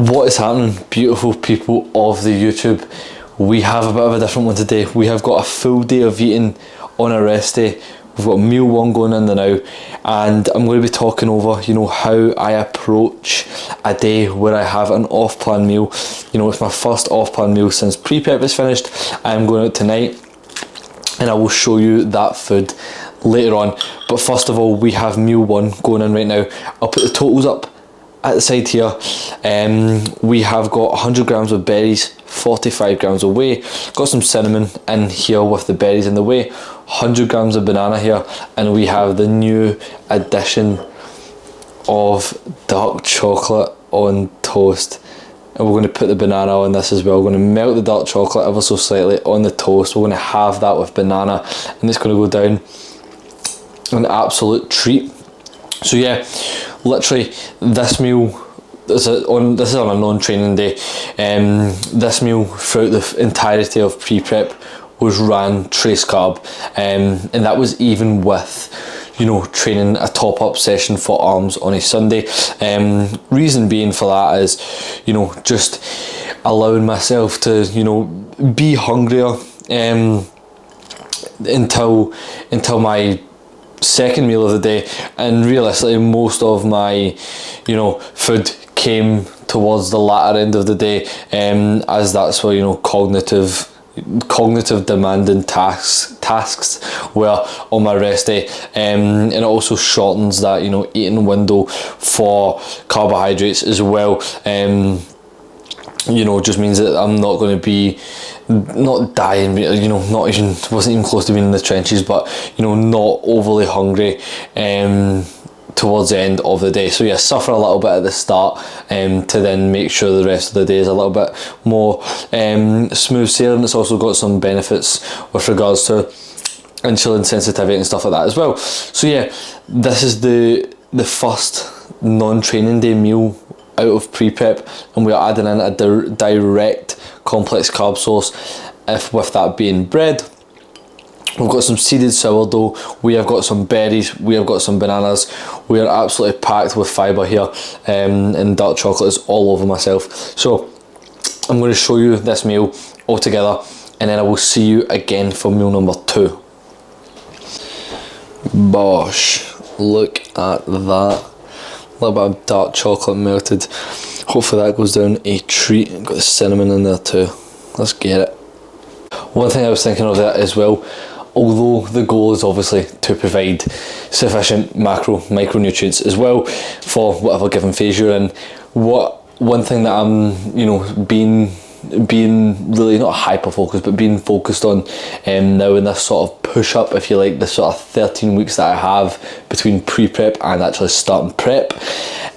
What is happening, beautiful people of the YouTube? We have a bit of a different one today. We have got a full day of eating on a rest day. We've got meal one going in the now, and I'm going to be talking over, how I approach a day where I have an off-plan meal. It's my first off-plan meal since pre-prep is finished. I'm going out tonight, and I will show you that food later on. But first of all, we have meal one going in right now. I'll put the totals up at the side here. We have got 100 grams of berries, 45 grams of whey, got some cinnamon in here with the berries in the whey, 100 grams of banana here, and we have the new addition of dark chocolate on toast. And we're going to put the banana on this as well. We're going to melt the dark chocolate ever so slightly on the toast. We're going to have that with banana, and it's going to go down an absolute treat. So yeah, literally this meal, this is on a non-training day. This meal throughout the entirety of pre-prep was ran trace carb, and that was even with training a top-up session for arms on a Sunday. Reason being for that is just allowing myself to be hungrier until my second meal of the day, and realistically most of my food came towards the latter end of the day, as that's where cognitive demanding tasks were on my rest day, and it also shortens that eating window for carbohydrates as well. Just means that I'm not going to be not dying, wasn't even close to being in the trenches, but not overly hungry towards the end of the day. So yeah, suffer a little bit at the start to then make sure the rest of the day is a little bit more smooth sailing. It's also got some benefits with regards to insulin sensitivity and stuff like that as well. So yeah, this is the first non-training day meal out of pre-prep, and we are adding in a direct complex carb source, with that being bread. We've got some seeded sourdough, we have got some berries, we have got some bananas. We are absolutely packed with fibre here, and dark chocolate is all over myself. So I'm going to show you this meal all together, and then I will see you again for meal number 2. Bosh, look at that. A little bit of dark chocolate melted. Hopefully that goes down a treat. Got the cinnamon in there too. Let's get it. One thing I was thinking of there as well, although the goal is obviously to provide sufficient micronutrients as well for whatever given phase you're in, one thing that I'm being really not hyper focused, but being focused on now in this sort of push up, if you like, this sort of 13 weeks that I have between pre-prep and actually starting prep,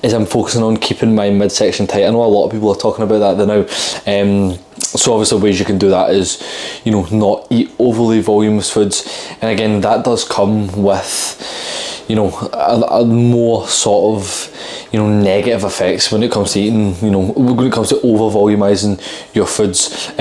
is I'm focusing on keeping my midsection tight. I know a lot of people are talking about that now. So obviously ways you can do that is not eat overly voluminous foods, and again that does come with a more sort of negative effects when it comes to eating, when it comes to over volumizing your foods.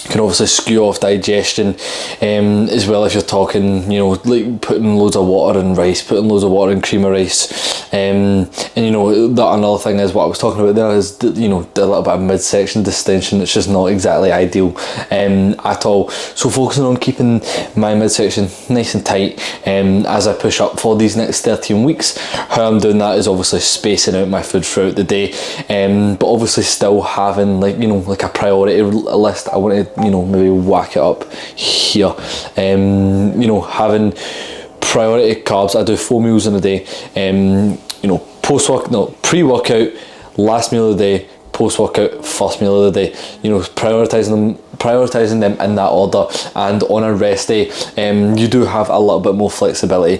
Can obviously skew off digestion, as well if you're talking like putting loads of water in rice, putting loads of water in cream of rice, and that another thing is what I was talking about there is the little bit of midsection distension. It's just not exactly ideal at all. So focusing on keeping my midsection nice and tight as I push up for these next 13 weeks. How I'm doing that is obviously spacing out my food throughout the day, but obviously still having like a priority list. I want to maybe whack it up here, having priority carbs. I do 4 meals in a day, pre-workout, last meal of the day, post-workout, first meal of the day, prioritizing them in that order. And on a rest day, you do have a little bit more flexibility.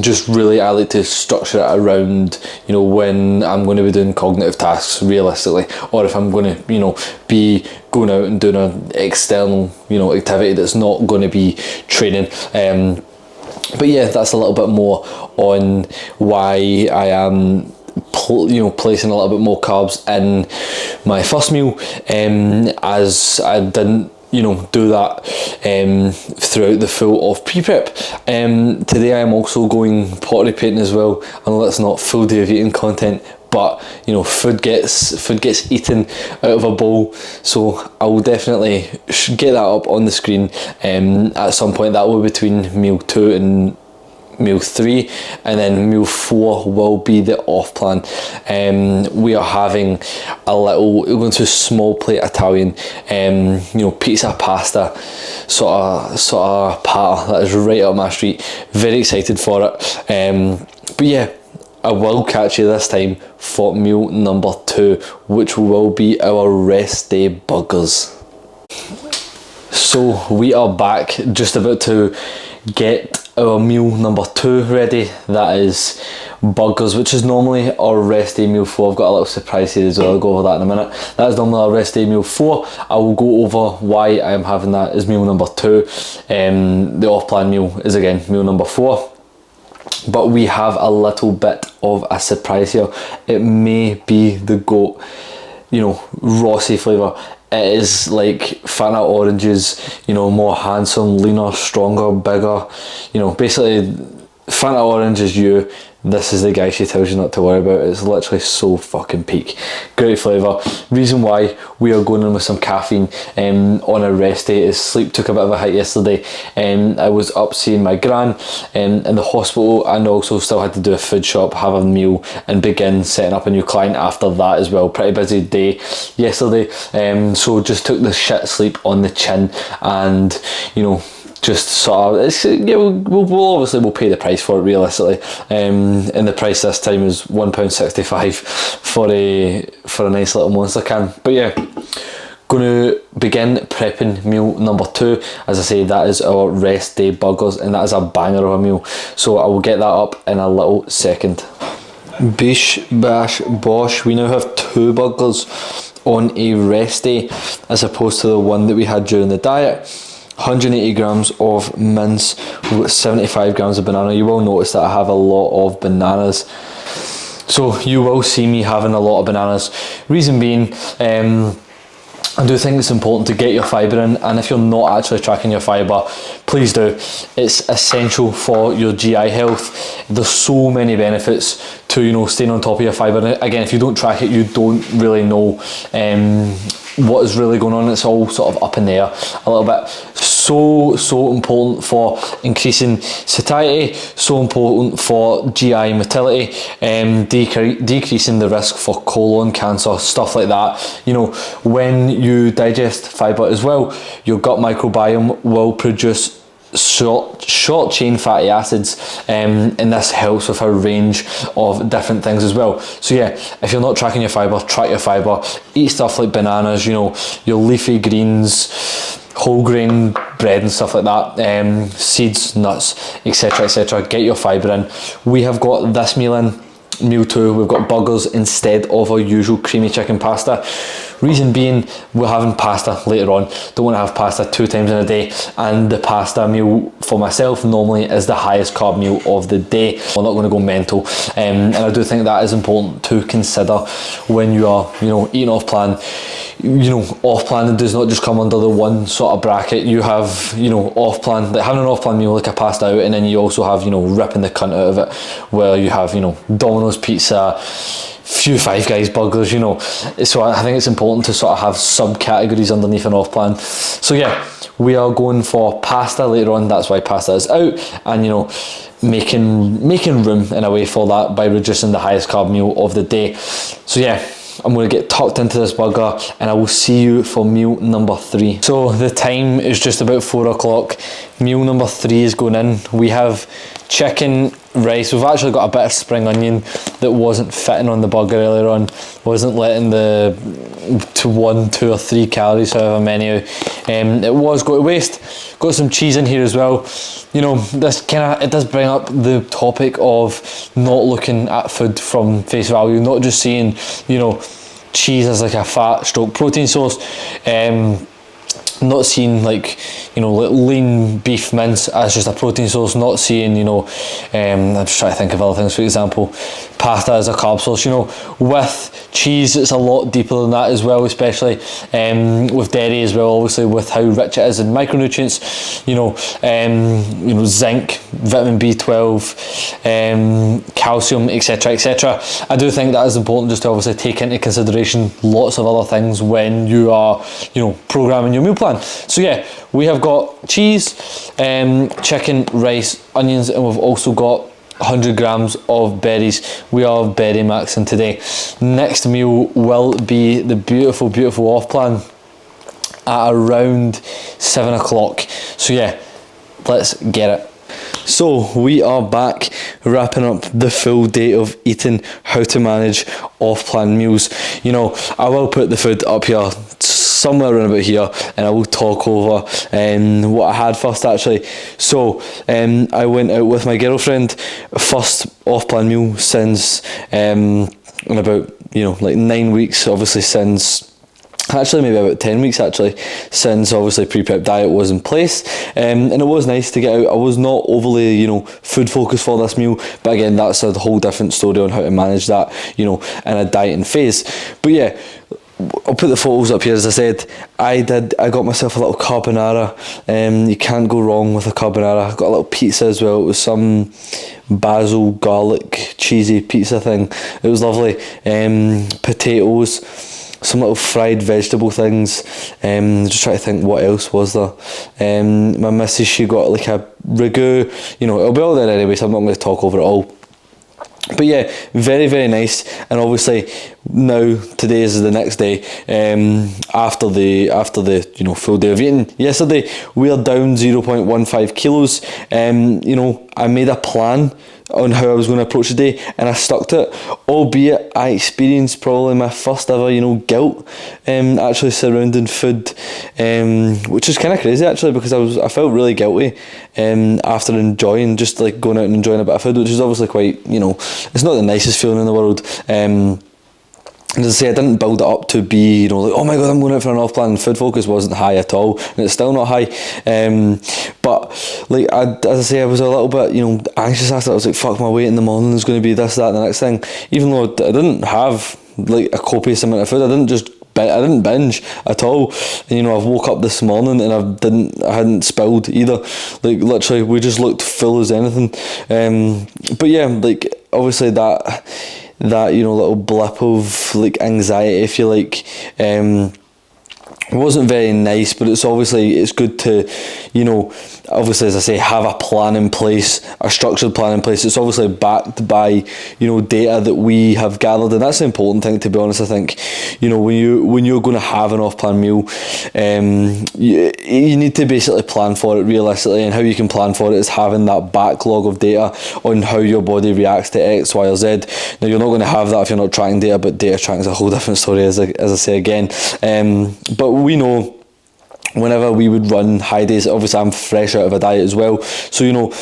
Just really I like to structure it around when I'm going to be doing cognitive tasks realistically, or if I'm going to be going out and doing an external activity that's not going to be training. But yeah, that's a little bit more on why I am placing a little bit more carbs in my first meal, as I didn't do that throughout the full of pre-prep. Today I am also going pottery painting as well. I know that's not full day of eating content, but you know, food gets eaten out of a bowl, so I will definitely get that up on the screen at some point. That will be between meal 2 and meal 3, and then meal 4 will be the off plan. We are having we're going to a small plate Italian, you know, pizza, pasta, sort of patter that is right up my street. Very excited for it. But yeah, I will catch you this time for meal number 2, which will be our rest day burgers. So we are back, just about to get our meal number 2 ready. That is burgers, which is normally our rest day meal 4. I've got a little surprise here as well, I'll go over that in a minute. That is normally our rest day meal 4. I will go over why I am having that as meal number 2. The off plan meal is again meal number 4. But we have a little bit of a surprise here. It may be the GOAT, you know, Rossi flavour. It is like Fanta oranges, you know, more handsome, leaner, stronger, bigger. You know, basically Fanta orange is you. This is the guy she tells you not to worry about. It's literally so fucking peak. Great flavour. Reason why we are going in with some caffeine on a rest day is sleep took a bit of a hit yesterday. I was up seeing my gran in the hospital, and also still had to do a food shop, have a meal, and begin setting up a new client after that as well. Pretty busy day yesterday. So just took the shit sleep on the chin, and you know, just sort of, yeah, we'll obviously we'll pay the price for it realistically, and the price this time is £1.65 for a nice little monster can. But yeah, going to begin prepping meal number 2. As I say, that is our rest day burgers, and that is a banger of a meal, so I will get that up in a little second. Bish bash bosh, we now have 2 burgers on a rest day as opposed to the one that we had during the diet. 180 grams of mince, 75 grams of banana. You will notice that I have a lot of bananas, so you will see me having a lot of bananas. Reason being, I do think it's important to get your fibre in, and if you're not actually tracking your fibre, please do. It's essential for your GI health. There's so many benefits to, you know, staying on top of your fibre. Again, if you don't track it, you don't really know what is really going on. It's all sort of up in the air a little bit. So important for increasing satiety, so important for GI motility, decreasing the risk for colon cancer, stuff like that. You know, when you digest fibre as well, your gut microbiome will produce short chain fatty acids, and this helps with a range of different things as well. So yeah, if you're not tracking your fibre, track your fibre. Eat stuff like bananas, you know, your leafy greens, whole grain bread and stuff like that, seeds, nuts, etc. Get your fibre in. We have got this meal in, meal 2, we've got burgers instead of our usual creamy chicken pasta. Reason being, we're having pasta later on. Don't want to have pasta 2 times in a day, and the pasta meal for myself normally is the highest carb meal of the day. We're not going to go mental, and I do think that is important to consider when you are, you know, eating off plan. You know, off plan does not just come under the one sort of bracket. You have, you know, off plan, like having an off plan meal like a pasta out, and then you also have, you know, ripping the cunt out of it, where you have, you know, Domino's pizza, few Five Guys burgers, you know. So I think it's important to sort of have subcategories underneath an off plan. So yeah, we are going for pasta later on. That's why pasta is out, and you know, making room in a way for that by reducing the highest carb meal of the day. So yeah, I'm going to get tucked into this burger, and I will see you for meal number 3. So the time is just about 4 o'clock. Meal number 3 is going in. We have chicken, rice. We've actually got a bit of spring onion that wasn't fitting on the burger earlier on. Wasn't letting the 1, 2 or 3 calories out of a menu. It was going to waste. Got some cheese in here as well. You know, this it does bring up the topic of not looking at food from face value, not just seeing, you know, cheese as like a fat stroke protein source. not seeing like, you know, like lean beef mince as just a protein source, not seeing, you know, I'm just trying to think of other things, for example, pasta as a carb source. You know, with cheese it's a lot deeper than that as well, especially with dairy as well, obviously with how rich it is in micronutrients, you know, zinc, vitamin B12, calcium, etc, etc. I do think that is important just to obviously take into consideration lots of other things when you are, you know, programming your meal plan. So yeah, we have got cheese, chicken, rice, onions, and we've also got 100 grams of berries. We are berry maxing today. Next meal will be the beautiful, beautiful off plan at around 7 o'clock. So yeah, let's get it. So we are back, wrapping up the full day of eating, how to manage off-plan meals. You know, I will put the food up here, somewhere around about here, and I will talk over what I had first actually. So I went out with my girlfriend, first off-plan meal since in about, you know, like 9 weeks, obviously since, actually maybe about 10 weeks actually, since obviously pre-prep diet was in place, and it was nice to get out. I was not overly, you know, food focused for this meal, but again, that's a whole different story on how to manage that, you know, in a dieting phase. But yeah, I'll put the photos up here. As I said, I got myself a little carbonara. You can't go wrong with a carbonara. I got a little pizza as well. It was some basil garlic cheesy pizza thing. It was lovely. Potatoes, some little fried vegetable things. Just trying to think what else was there. My missus, she got like a ragu. You know, it'll be all there anyway, so I'm not going to talk over it all. But yeah, very, very nice. And obviously now today is the next day, after the you know, full day of eating. Yesterday we are down 0.15 kilos. You know, I made a plan on how I was going to approach the day, and I stuck to it, albeit I experienced probably my first ever, you know, guilt actually surrounding food, which is kind of crazy actually, because I felt really guilty after enjoying, just like going out and enjoying a bit of food, which is obviously quite, you know, it's not the nicest feeling in the world. And as I say, I didn't build it up to be, you know, like, oh my god, I'm going out for an off plan. Food focus wasn't high at all, and it's still not high. But like, as I say, I was a little bit, you know, anxious after. I was like, fuck, my weight in the morning is going to be this, that, and the next thing. Even though I didn't have like a copious amount of food, I didn't binge at all. And, you know, I woke up this morning and I hadn't spilled either. Like literally, we just looked full as anything. But yeah, like obviously that, you know, little blip of like anxiety, if you like, wasn't very nice, but it's good to, you know, obviously, as I say, have a plan in place, a structured plan in place. It's obviously backed by, you know, data that we have gathered, and that's the important thing, to be honest. I think, you know, when you're going to have an off-plan meal, you need to basically plan for it realistically, and how you can plan for it is having that backlog of data on how your body reacts to X, Y, or Z. Now, you're not going to have that if you're not tracking data, but data tracking is a whole different story, as I say again. But we know, whenever we would run high days, obviously I'm fresh out of a diet as well, so, you know,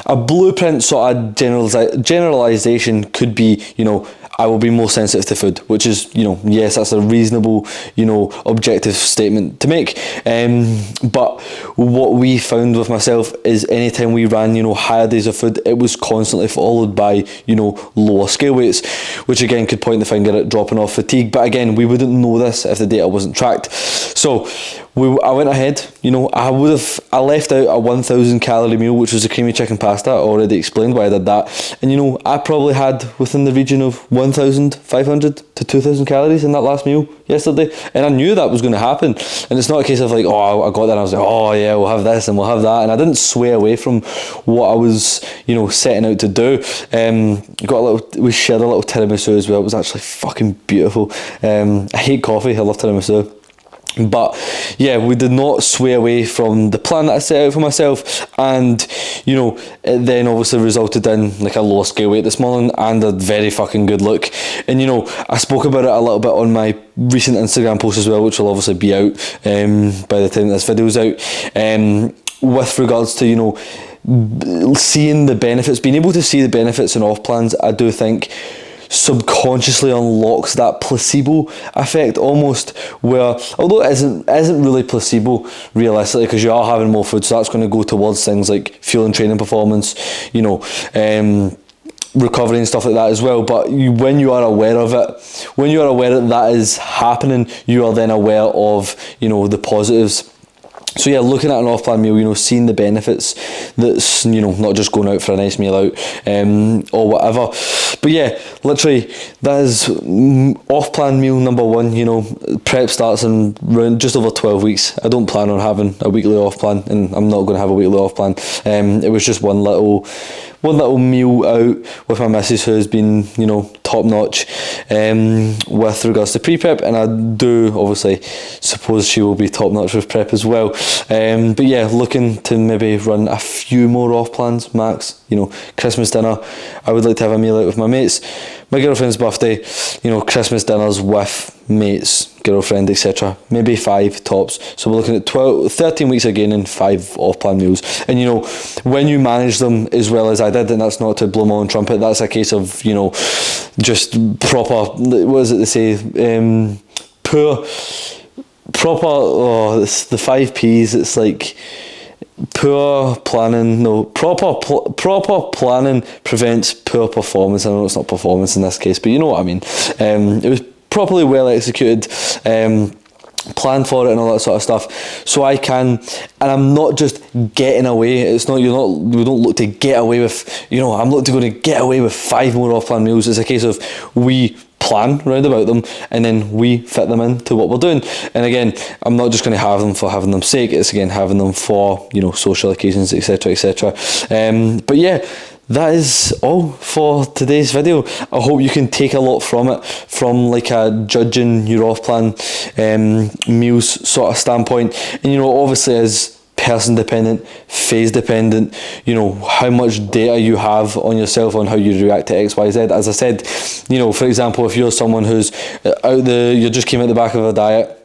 a blueprint sort of generalization could be, you know, I will be more sensitive to food, which is, you know, yes, that's a reasonable, you know, objective statement to make. But what we found with myself is anytime we ran, you know, higher days of food, it was constantly followed by, you know, lower scale weights, which again could point the finger at dropping off fatigue. But again, we wouldn't know this if the data wasn't tracked. So I went ahead, you know, I left out a 1,000 calorie meal, which was a creamy chicken pasta. I already explained why I did that. And, you know, I probably had within the region of 1,500 to 2,000 calories in that last meal yesterday. And I knew that was going to happen. And it's not a case of like, oh, I got there and I was like, oh yeah, we'll have this and we'll have that. And I didn't sway away from what I was, you know, setting out to do. We shared a little tiramisu as well. It was actually fucking beautiful. I hate coffee. I love tiramisu. But yeah, we did not sway away from the plan that I set out for myself, and, you know, it then obviously resulted in like a lower scale weight this morning and a very fucking good look. And, you know, I spoke about it a little bit on my recent Instagram post as well, which will obviously be out by the time this video's out, with regards to, you know, seeing the benefits, being able to see the benefits in off plans. I do think subconsciously unlocks that placebo effect almost, where although it isn't really placebo realistically, because you are having more food, so that's going to go towards things like fuel and training performance, recovery and stuff like that as well. But when you are aware of it, when you are aware that is happening, you are then aware of the positives. So yeah, looking at an off-plan meal, seeing the benefits, that's not just going out for a nice meal out or whatever. But yeah, literally that is off-plan meal number one. Prep starts in around just over 12 weeks. I don't plan on having a weekly off-plan, and I'm not going to have a weekly off-plan. It was just one little meal out with my missus, who has been top notch with regards to pre-prep, and I do obviously suppose she will be top notch with prep as well. But yeah, looking to maybe run a few more off plans max. Christmas dinner, I would like to have a meal out with my mates. My girlfriend's birthday, Christmas dinners with mates, girlfriend, etc. Maybe 5 tops. So we're looking at 13 weeks again and 5 off-plan meals. And when you manage them as well as I did, and that's not to blow my own trumpet, that's a case of just proper, what is it they say, proper, it's the 5 P's. It's like poor planning, proper planning prevents poor performance. I know it's not performance in this case, but you know what I mean. It was properly well executed, plan for it and all that sort of stuff, so I can, and I'm not just getting away. It's not, we don't look to get away with, I'm looking to get away with 5 more off-plan meals. It's a case of we plan round about them and then we fit them into what we're doing. And again, I'm not just going to have them for having them sake. It's again having them for social occasions, etc, etc. But yeah, that is all for today's video. I hope you can take a lot from it, from like a judging your off-plan meals sort of standpoint. And obviously as person dependent, phase dependent, how much data you have on yourself on how you react to XYZ. As I said, for example, if you're someone who's you just came out the back of a diet,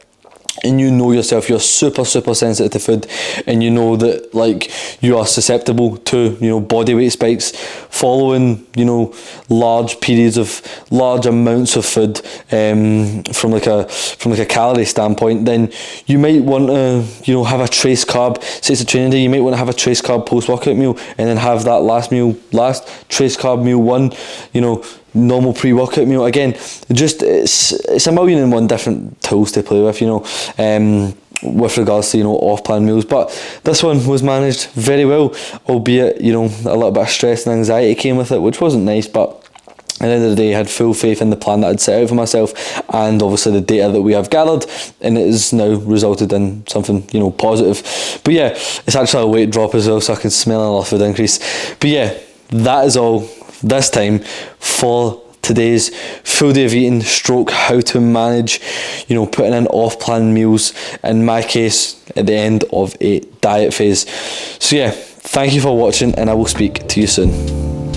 and yourself, you're super sensitive to food, and that like you are susceptible to body weight spikes following large periods of large amounts of food from like a calorie standpoint, then you might want to have a trace carb. Say it's a training day, you might want to have a trace carb post workout meal, and then have that last trace carb meal 1, normal pre-workout meal. Again, just it's 1,000,001 different tools to play with, with regards to off-plan meals. But this one was managed very well, albeit a little bit of stress and anxiety came with it, which wasn't nice. But at the end of the day, I had full faith in the plan that I'd set out for myself, and obviously the data that we have gathered, and it has now resulted in something positive. But yeah, it's actually a weight drop as well, so I can smell another food increase. But yeah, that is all this time for today's full day of eating stroke how to manage putting in off-plan meals, in my case at the end of a diet phase. So yeah, thank you for watching, and I will speak to you soon.